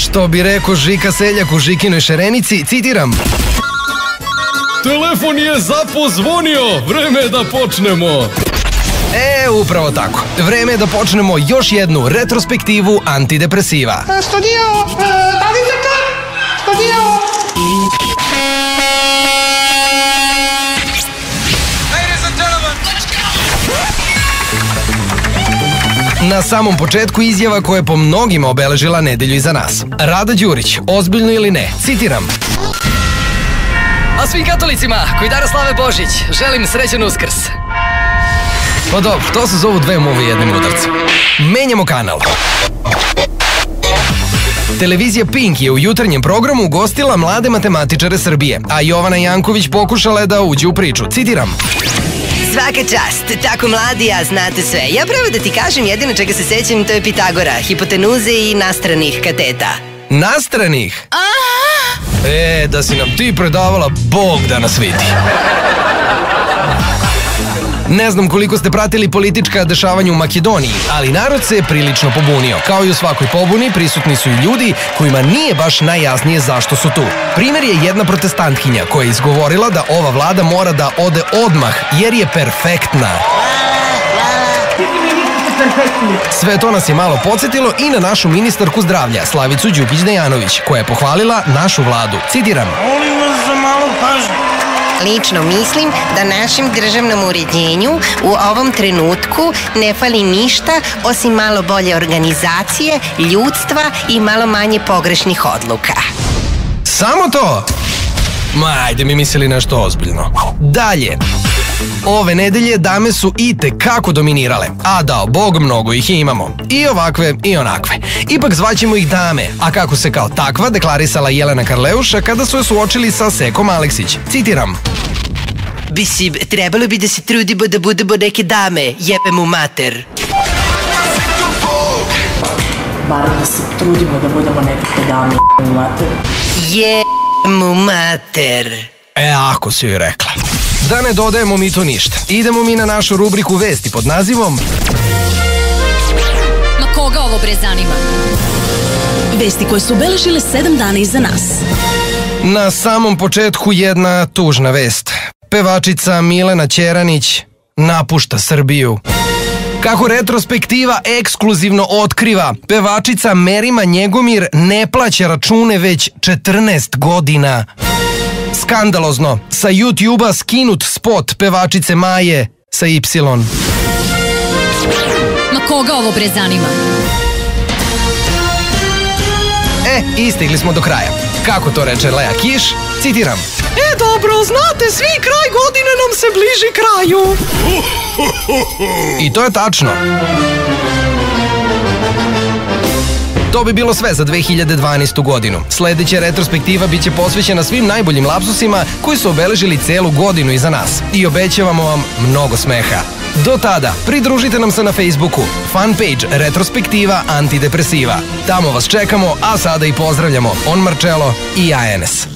Što bi rekao Žika Seljak u Žikinoj šerenici, citiram: telefon je zapozvonio, vreme je da počnemo. Upravo tako. Vreme je da počnemo još jednu retrospektivu antidepresiva. Studio, Na samom početku izjava koja je po mnogima obeležila nedelju iza nas. Rada Đurić, ozbiljno ili ne, citiram: a svim katolicima koji danas slave Božić, želim srećan Uskrs. Pa dobro, to se zovu dve muve jednim udarcem. Menjamo kanal. Televizija Pink je u jutarnjem programu ugostila mlade matematičare Srbije, a Jovana Janković pokušala je da uđe u priču. Citiram: svaka čast, tako mladi, a znate sve. Ja pravo da ti kažem, jedino čega se sećam, to je Pitagora, hipotenuze i nastranih kateta. Nastranih? Da si nam ti predavala, Bog da nas vidi. Ne znam koliko ste pratili politička dešavanja u Makedoniji, ali narod se prilično pobunio. Kao i u svakoj pobuni, prisutni su i ljudi kojima nije baš najjasnije zašto su tu. Primer je jedna protestantkinja koja je izgovorila da ova vlada mora da ode odmah jer je perfektna. Sve to nas je malo podsjetilo i na našu ministarku zdravlja, Slavicu Đukić Dejanović, koja je pohvalila našu vladu. Citiram: molim vas za malo pažnje. Lično mislim da našem državnom uređenju u ovom trenutku ne fali ništa osim malo bolje organizacije, ljudstva i malo manje pogrešnih odluka. Samo to? Ma, ajde mi mislili nešto ozbiljno. Dalje. Ove nedelje dame su i tekako dominirale, a dao Bog, mnogo ih imamo. I ovakve i onakve. Ipak zvaćemo ih dame, a kako se kao takva deklarisala Jelena Karleuša kada su je suočili sa Sekom Aleksić. Citiram: Mislim, trebalo bi da se trudimo da budemo neke dame, jebe mu mater. Bar da se trudimo da budemo neke dame, jebe mu mater. Jebe mu mater. Ako si joj rekla. Da ne dodajemo mi to ništa. Idemo mi na našu rubriku Vesti pod nazivom: ma koga ovo bre zanima? Vesti koje su obeležile 7 dana iza nas. Na samom početku jedna tužna vest. Pevačica Milena Ćeranić napušta Srbiju. Kako retrospektiva ekskluzivno otkriva, pevačica Merima Njegomir ne plaća račune već 14 godina. Skandalozno, sa YouTube-a skinut spot pevačice Maje sa Y. Ma koga ovo bre zanima? I stigli smo do kraja. Kako to reče Lea Kiš, citiram: Dobro, znate, svi kraj godine nam se bliži kraju. I to je tačno. To bi bilo sve za 2012. godinu. Sledeća retrospektiva biće posvećena svim najboljim lapsusima koji su obeležili celu godinu iza nas. I obećavamo vam mnogo smeha. Do tada, pridružite nam se na Facebooku, fanpage Retrospektiva antidepresiva. Tamo vas čekamo, a sada i pozdravljamo On Marcello i ANS.